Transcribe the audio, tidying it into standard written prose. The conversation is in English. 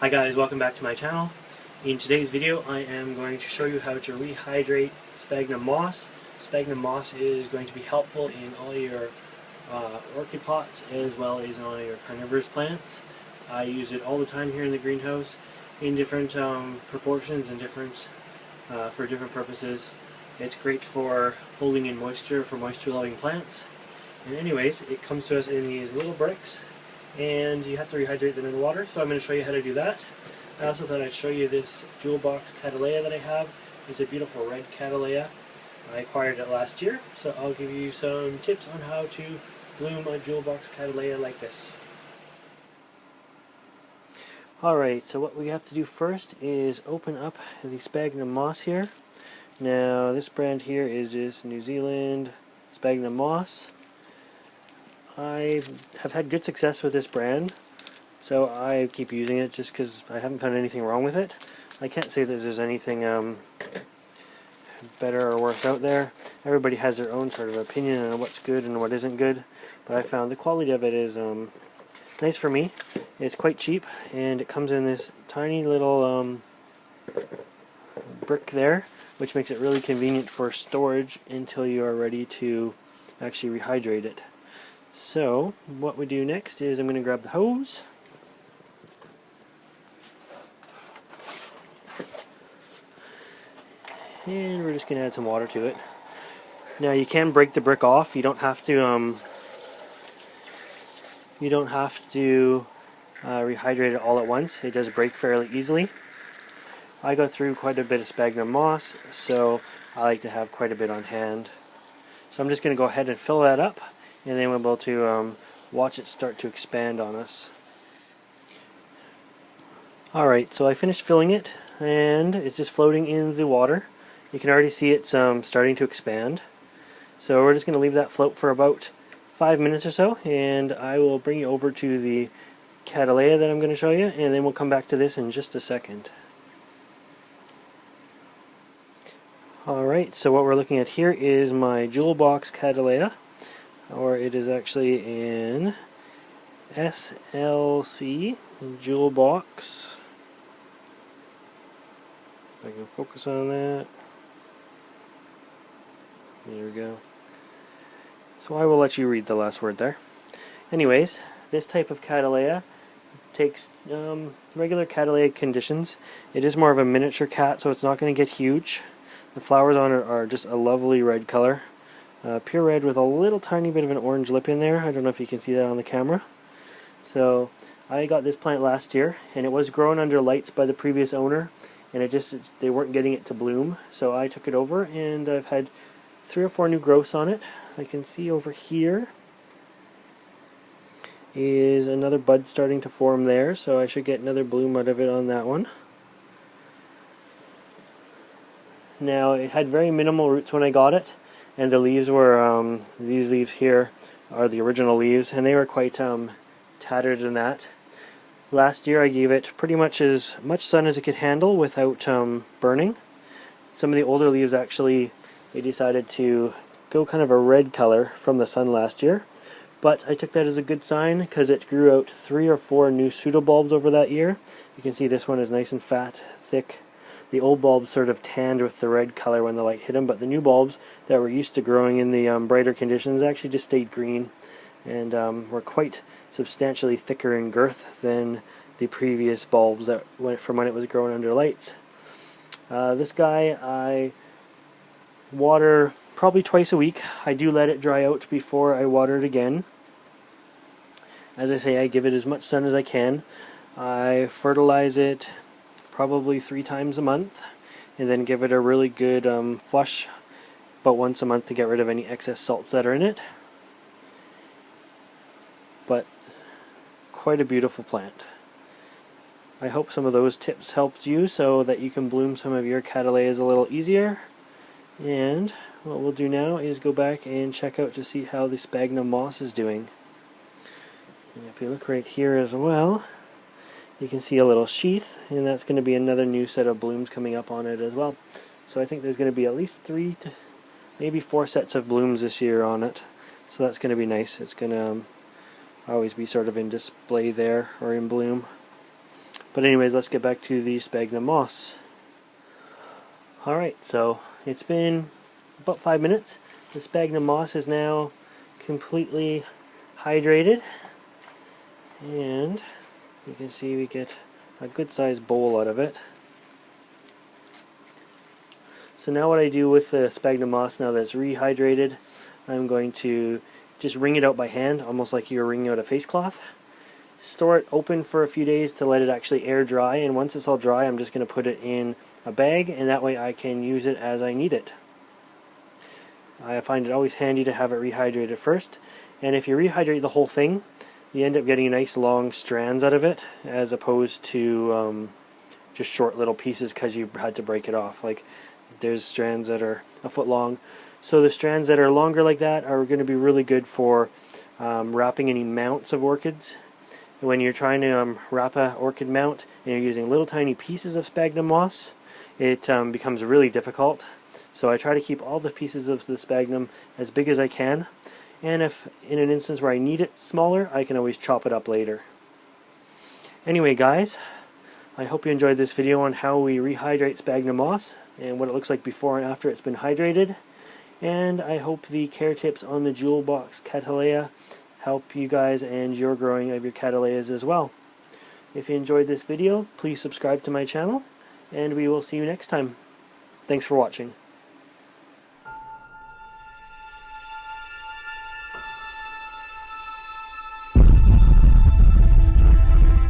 Hi guys, welcome back to my channel. In today's video I am going to show you how to rehydrate sphagnum moss. Sphagnum moss is going to be helpful in all your orchid pots as well as in all your carnivorous plants. I use it all the time here in the greenhouse in different proportions and for different purposes. It's great for holding in moisture for moisture loving plants. And anyways, it comes to us in these little bricks and you have to rehydrate them in water, so I'm going to show you how to do that. I also thought I'd show you this jewel box Cattleya that I have. It's a beautiful red Cattleya. I acquired it last year, so I'll give you some tips on how to bloom a jewel box Cattleya like this. Alright, so what we have to do first is open up the sphagnum moss here. Now this brand here is just New Zealand sphagnum moss. I have had good success with this brand, so I keep using it just because I haven't found anything wrong with it. I can't say that there's anything better or worse out there. Everybody has their own sort of opinion on what's good and what isn't good, but I found the quality of it is nice for me. It's quite cheap, and it comes in this tiny little brick there, which makes it really convenient for storage until you are ready to actually rehydrate it. So what we do next is I'm going to grab the hose, and we're just going to add some water to it. Now you can break the brick off. You don't have to rehydrate it all at once. It does break fairly easily. I go through quite a bit of sphagnum moss, so I like to have quite a bit on hand. So I'm just going to go ahead and fill that up, and then we'll be able to watch it start to expand on us. Alright, so I finished filling it, and it's just floating in the water. You can already see it's starting to expand. So we're just going to leave that float for about 5 minutes or so, and I will bring you over to the Cattleya that I'm going to show you, and then we'll come back to this in just a second. Alright, so what we're looking at here is my jewel box Cattleya, or it is actually in SLC jewel box. If I can focus on that. There we go. So I will let you read the last word there. Anyways, this type of Cattleya takes regular Cattleya conditions. It is more of a miniature cat, so it's not going to get huge. The flowers on it are just a lovely red color. Pure red with a little tiny bit of an orange lip in there. I don't know if you can see that on the camera. So I got this plant last year, and it was grown under lights by the previous owner, and they weren't getting it to bloom. So I took it over, and I've had 3 or 4 new growths on it. I can see over here is another bud starting to form there, so I should get another bloom out of it on that one. Now it had very minimal roots when I got it, and the leaves were, these leaves here are the original leaves, and they were quite tattered in that. Last year I gave it pretty much as much sun as it could handle without burning. Some of the older leaves actually, they decided to go kind of a red color from the sun last year, but I took that as a good sign because it grew out 3 or 4 new pseudobulbs over that year. You can see this one is nice and fat, thick. The old bulbs sort of tanned with the red color when the light hit them, but the new bulbs that were used to growing in the brighter conditions actually just stayed green and were quite substantially thicker in girth than the previous bulbs that went from when it was grown under lights. This guy I water probably twice a week. I do let it dry out before I water it again. As I say, I give it as much sun as I can. I fertilize it probably 3 times a month, and then give it a really good flush about once a month to get rid of any excess salts that are in it. But quite a beautiful plant. I hope some of those tips helped you so that you can bloom some of your Cattleyas a little easier. And what we'll do now is go back and check out to see how the sphagnum moss is doing. And if you look right here as well, you can see a little sheath, and that's going to be another new set of blooms coming up on it as well. So I think there's going to be at least 3 to maybe 4 sets of blooms this year on it. So that's going to be nice. It's going to always be sort of in display there, or in bloom. But anyways, let's get back to the sphagnum moss. Alright, so it's been about 5 minutes. The sphagnum moss is now completely hydrated, and you can see we get a good sized bowl out of it. So now what I do with the sphagnum moss, now that it's rehydrated, I'm going to just wring it out by hand, almost like you're wringing out a face cloth. Store it open for a few days to let it actually air dry, and once it's all dry I'm just going to put it in a bag, and that way I can use it as I need it. I find it always handy to have it rehydrated first, and if you rehydrate the whole thing, you end up getting nice long strands out of it, as opposed to just short little pieces because you had to break it off. Like, there's strands that are a foot long, so the strands that are longer like that are going to be really good for wrapping any mounts of orchids. When you're trying to wrap a orchid mount and you're using little tiny pieces of sphagnum moss, it becomes really difficult. So I try to keep all the pieces of the sphagnum as big as I can, and if in an instance where I need it smaller, I can always chop it up later. Anyway guys, I hope you enjoyed this video on how we rehydrate sphagnum moss and what it looks like before and after it's been hydrated, and I hope the care tips on the jewel box Cattleya help you guys and your growing of your Cattleyas as well. If you enjoyed this video, please subscribe to my channel, and we will see you next time. Thanks for watching.